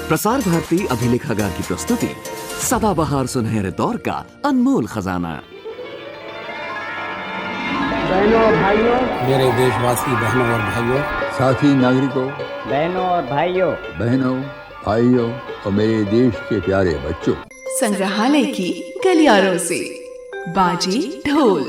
प्रसार भारती अभिलेखागार की प्रस्तुति सदाबहार सुनहरे दौर का अनमोल खजाना। बहनों और भाइयों, मेरे देशवासी बहनों और भाइयों, साथी नागरिकों, बहनों और भाइयों, बहनों भाइयों और मेरे देश के प्यारे बच्चों, संग्रहालय की गलियारों से बाजे ढोल।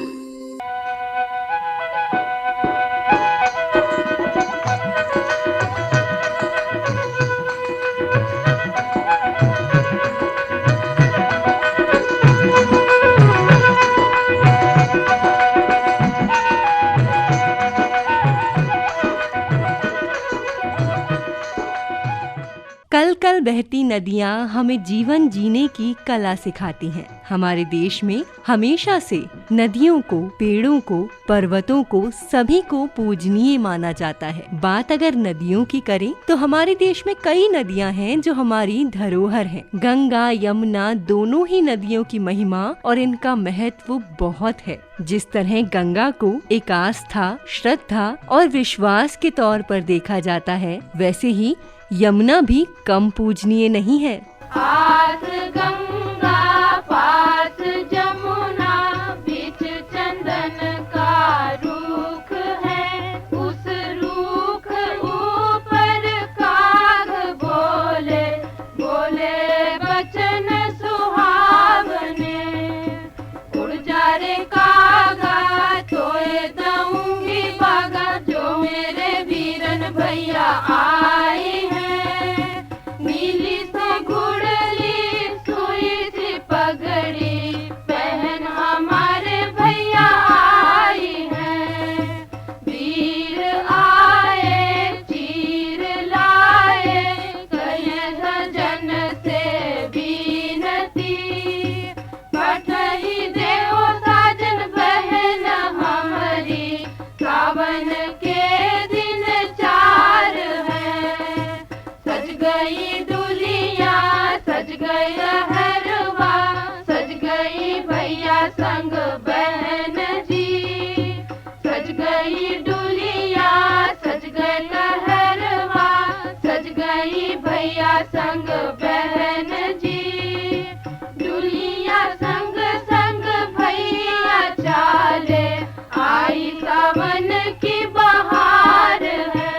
कल कल बहती नदियाँ हमें जीवन जीने की कला सिखाती हैं। हमारे देश में हमेशा से नदियों को, पेड़ों को, पर्वतों को, सभी को पूजनीय माना जाता है। बात अगर नदियों की करें तो हमारे देश में कई नदियाँ हैं जो हमारी धरोहर हैं। गंगा, यमुना दोनों ही नदियों की महिमा और इनका महत्व बहुत है। जिस तरह गंगा को एक आस्था, श्रद्धा और विश्वास के तौर पर देखा जाता है, वैसे ही यमुना भी कम पूजनीय नहीं है। पास गंगा पास जमुना, बीच चंदन का रूख है, उस रूख ऊपर काग बोले बोले बचन सुहावने। उड़ जा रे कागा तोए दूंगी बागा, जो मेरे वीरन भैया आए नीली से घुड़ली सुई सी पगड़ी पहन हमारे भैया आई हैं। वीर आए चीर लाए कहे सजन से बीनती, पठही देव साजन बहन हमारी, सावन के दिन चार है। सज गई दुलिया सज गया हरवा, सज गई भैया संग बहन जी। सज गई डुलिया सज गया हरवा, सज गई भैया संग बहन जी। डुलिया संग संग भैया चाले, आई सावन की बहार है।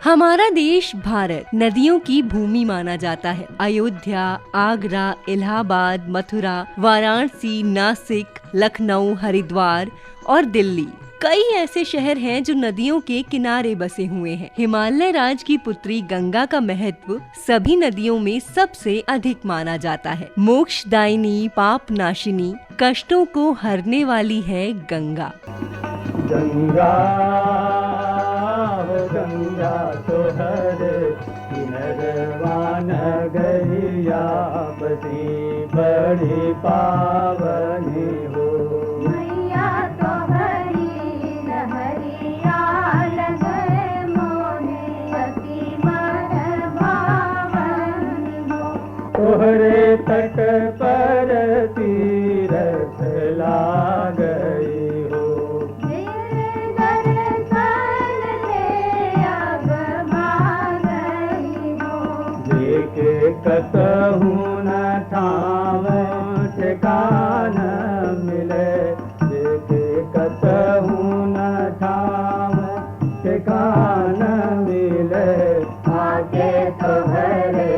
हमारा देश भारत नदियों की भूमि माना जाता है। अयोध्या, आगरा, इलाहाबाद, मथुरा, वाराणसी, नासिक, लखनऊ, हरिद्वार और दिल्ली कई ऐसे शहर हैं जो नदियों के किनारे बसे हुए हैं। हिमालय राज की पुत्री गंगा का महत्व सभी नदियों में सबसे अधिक माना जाता है। मोक्षदायिनी, पाप नाशिनी, कष्टों को हरने वाली है गंगा। गंगा हो गंगा तो हर किनरवान गैया बसी बड़ी पावनी हो। मैया तो हरी लहरिया लगे मोहे, अति मन भावनी हो। तोहरे तट पर तीरथ ला गई हो। देखे कतहु न ठाव ठिकान मिले, देखे कतहु न ठाव ठिकान मिले। आके तोहरे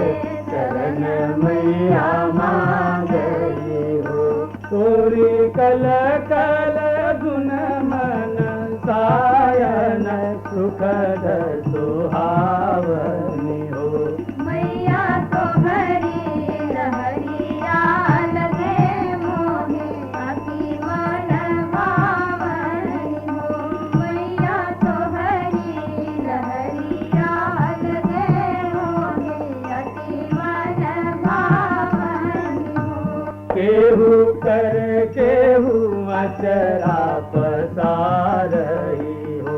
चरण मैया मांगई हो। तोरी कल कल गुण मन सायन, सुखद सुहावनी हो। मैया तो हरी लहरिया लगे मोहे, अति मन भावनी हो। मैया तो हरी लहरिया लगे मोहे, अति मन भावनी हो। केहू कर केहू अचरा पसारही हो।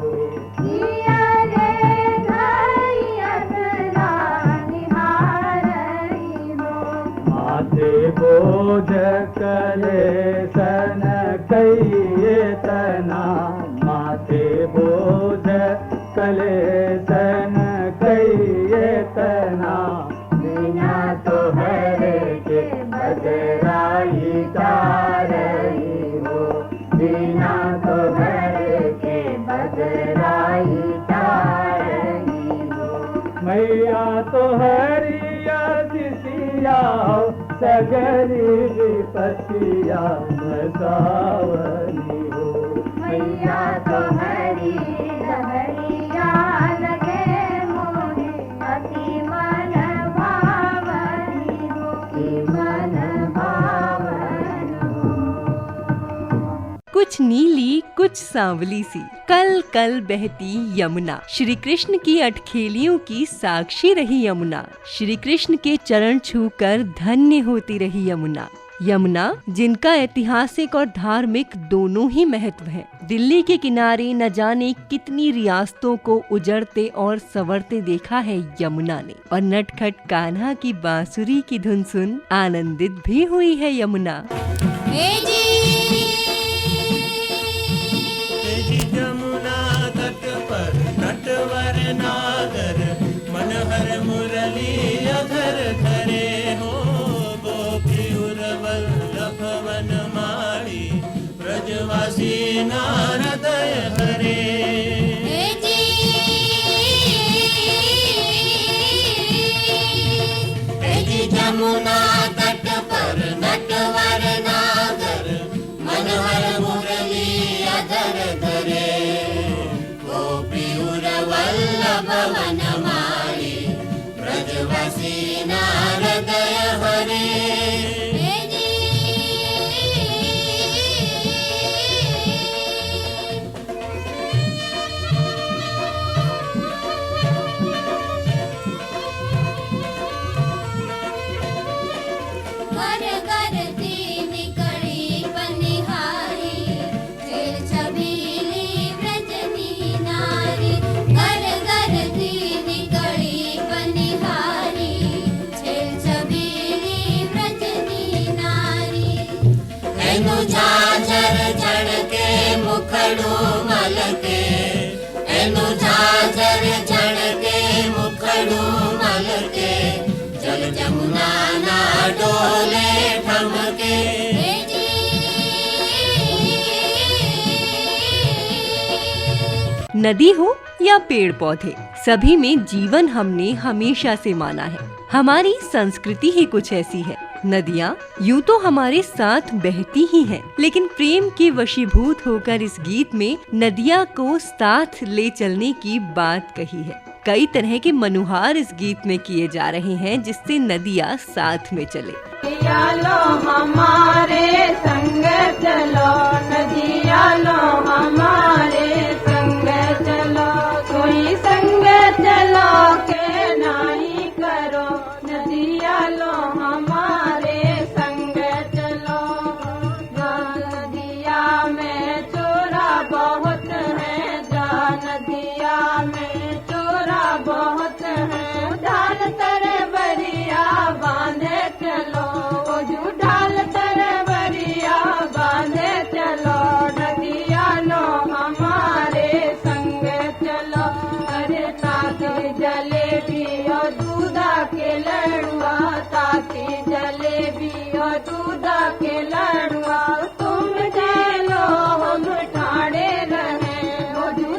माथे बोझ कले सन कई तना, माथे बोझ कले सन कई तना। बदराई तारही हो। मैया तो हरिया दिसिया सगरी विपतिया बसावनी हो। मैया तो हरी लहरिया लगे मोहे अति मन भावनी हो, मन भावन हो। कुछ नीली कुछ सांवली सी कल कल बहती यमुना। श्री कृष्ण की अटखेलियों की साक्षी रही यमुना। श्री कृष्ण के चरण छूकर धन्य होती रही यमुना। यमुना जिनका ऐतिहासिक और धार्मिक दोनों ही महत्व है। दिल्ली के किनारे न जाने कितनी रियासतों को उजड़ते और संवरते देखा है यमुना ने। और नटखट कान्हा की बांसुरी की धुन सुन आनंदित भी हुई है यमुना। यमुना तट पर नटवर नागर मनहर मुरली अधर धरे हो। गोपी उर्वल्लभ वनमाली ब्रजवासी नारदय हरे। यमुना तट पर नटवर नागर मनहर मुरली अधर धरे। गोपी उर्वल्लभ वनमाली ब्रजवासी नारदय हरे। घर घर तीन कड़ी बनिहारी फिर छबीली व्रजनी नारी। घर घर तीन कड़ी बनिहारी फिर छबीली व्रजनी नारी। एनु झांझर जड़ के मुखड़ू मलके। एनु झांझर जड़ के मुखड़ू मलके। जल जमुना ना डोले ठमके। नदी हो या पेड़ पौधे, सभी में जीवन हमने हमेशा से माना है। हमारी संस्कृति ही कुछ ऐसी है। नदियाँ यूं तो हमारे साथ बहती ही हैं, लेकिन प्रेम के वशीभूत होकर इस गीत में नदियाँ को साथ ले चलने की बात कही है। कई तरह के मनुहार इस गीत में किए जा रहे हैं जिससे नदियाँ साथ में चले। लो हमारे संग चलो नदिया लो हमारे संग चलो। कोई संग चलो के नहीं करो नदिया लो हमारे संग चलो। नदिया में चोरा बहुत है, जा नदिया में चोरा बहुत है। ढाल तर बरिया बांधे चलो, ढाल तर बरिया बांधे चलो। नदिया लो हमारे संग चलो। अरे ताकि जलेबी और दूधा के लड़ुआ, ताकि जलेबी और दूधा के लड़ुआ। तुम जेलो हम ठाड़े रहे,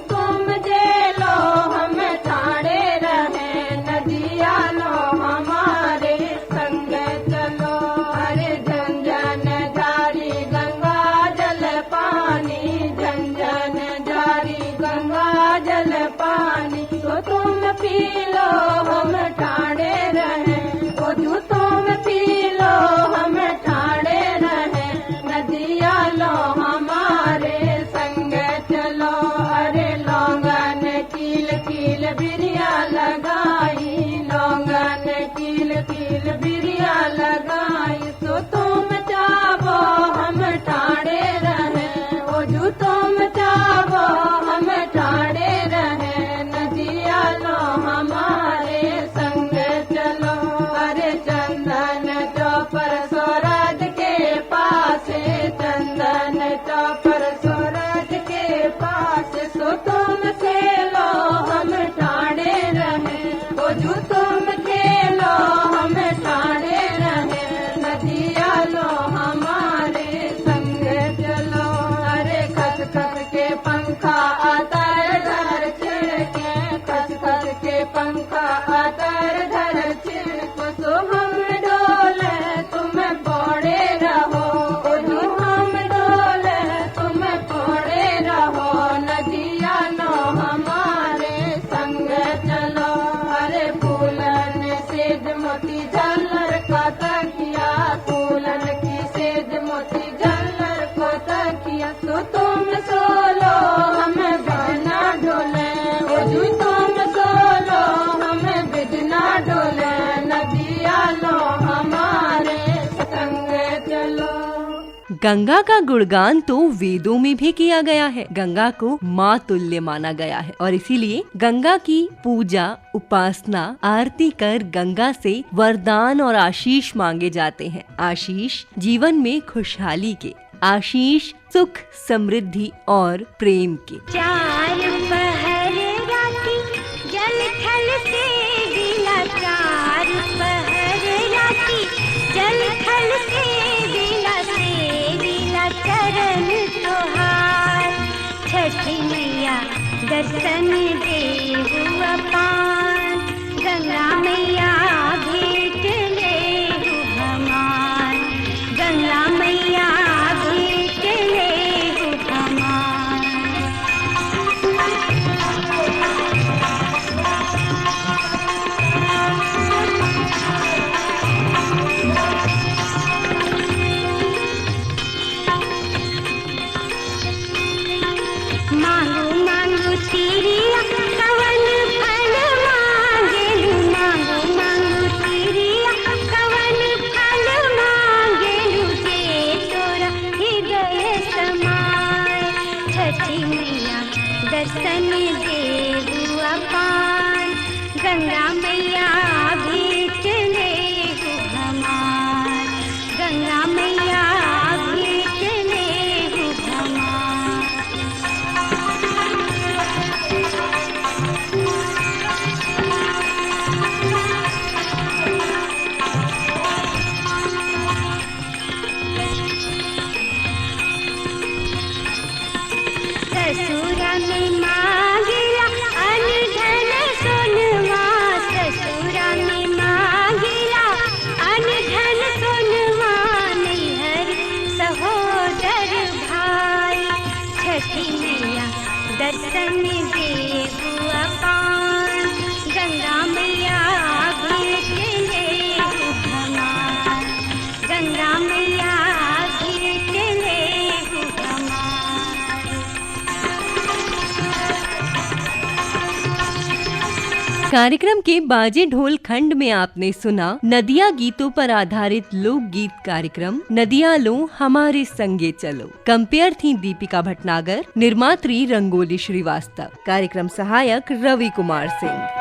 तुम जेलो हम ठाड़े रहे। नदिया लो हमारे संग चलो। अरे झंझन जारी गंगा जल पानी, झंझन जारी गंगा जल पानी। तो तुम पी लो हम ठाड़े रहे, तुम पी लो हम ठाड़े रहे। नदिया लो हमारे संग चलो। अरे लौंगन कील कील बिरिया लगाई, लौंगन कील कील बिरिया लगाई। तो तुम चाहो हम ठाड़े रहे, तुम चाहो हम ठाड़े रहे। नदिया लो हमारे संग चलो। गंगा का गुणगान तो वेदों में भी किया गया है। गंगा को माँ तुल्य माना गया है और इसीलिए गंगा की पूजा, उपासना, आरती कर गंगा से वरदान और आशीष मांगे जाते हैं। आशीष जीवन में खुशहाली के, आशीष सुख, समृद्धि और प्रेम के। चार पहर राती जल थल से गिला, चार पहर राती जल थल से गिला चरण तोहार। छठी मैया दर्शन देहु अपार, गंगा मैया भेंट लेहु हमार, गंगा मैया भेंट लेहु हमार। मांगू मांगू तिरिया कवन फल मांगेलू, मांगू मांगू तिरिया कवन फल मांगेलू, जे तोरा हृदय समाए। छठी मैया दर्शन देहु अपार, गंगा मैया भेंट लेहु हमार, गंगा मैया भेंट लेहु हमार। ससुरा में मांगिला अनधन सोनवा, ससुरा में मांगिला अनधन सोनवा, नैहर सहोदर भाई। छठी मैया दर्शन देहु अपार, गंगा मैया भेंट लेहु हमार, गंगा मैया भेंट लेहु हमार। कार्यक्रम के बाजे ढोल खंड में आपने सुना नदिया गीतों पर आधारित लोकगीत कार्यक्रम नदिया लो हमारे संगे चलो। कंपेयर थी दीपिका भटनागर, निर्मात्री रंगोली श्रीवास्तव, कार्यक्रम सहायक रवि कुमार सिंह।